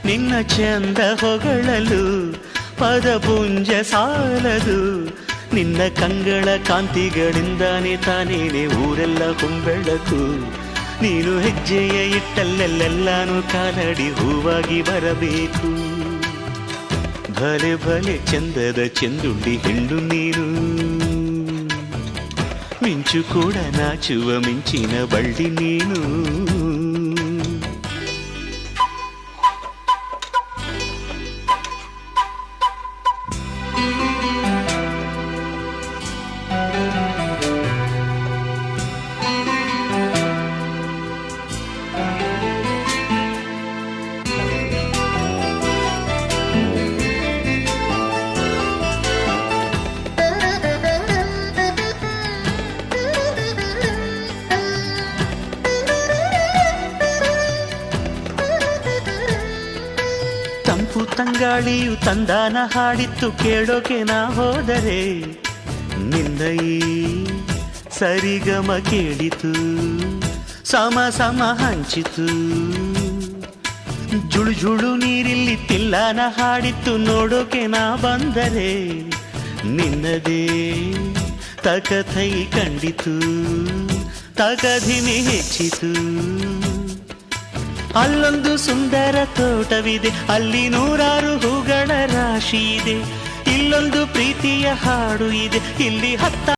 ನಿನ್ನ ಚಂದ ಹೊಗಳಲು ಪದಪುಂಜ ಸಾಲದು. ನಿನ್ನ ಕಂಗಳ ಕಾಂತಿಗಳಿಂದಾನೆ ತಾನೇನೆ ಊರೆಲ್ಲ ಹೊಂಬೆಳಕು. ನೀನು ಹೆಜ್ಜೆಯ ಇಟ್ಟಲ್ಲೆಲ್ಲೆಲ್ಲಾನು ಕಾಲಡಿ ಹೂವಾಗಿ ಬರಬೇಕು. ಭಲೆ ಭಲೆ ಚಂದದ ಚೆಂದುಳ್ಳಿ ಹೆಣ್ಣು ನೀನು, ಮಿಂಚು ಕೂಡ ನಾಚುವ ಮಿಂಚಿನ ಬಳ್ಳಿ ನೀನು. ತಂಪು ತಂಗಾಳಿಯು ತಂದಾನ ಹಾಡಿತ್ತು ಕೇಳೋಕೆ ನಾ ಹೋದರೆ. ನಿನ್ನ ಈ ಸರಿಗಮ ಕೇಳಿತು, ಸಮ ಸಮ ಹಂಚಿತು. ಜುಳು ಜುಳು ನೀರಿಲ್ಲಿ ತಿಲ್ಲಾನ ಹಾಡಿತ್ತು ನೋಡೋಕೆ ನಾ ಬಂದರೆ. ನಿನ್ನದೇ ತಕಥೈ ಕಂಡಿತು, ತಕಧಿಮಿ ಹೆಚ್ಚಿತು. ಅಲ್ಲೊಂದು ಸುಂದರ ತೋಟವಿದೆ, ಅಲ್ಲಿ ನೂರಾರು ಹೂಗಳ ರಾಶಿ ಇದೆ. ಇಲ್ಲೊಂದು ಪ್ರೀತಿಯ ಹಾಡು ಇದೆ, ಇಲ್ಲಿ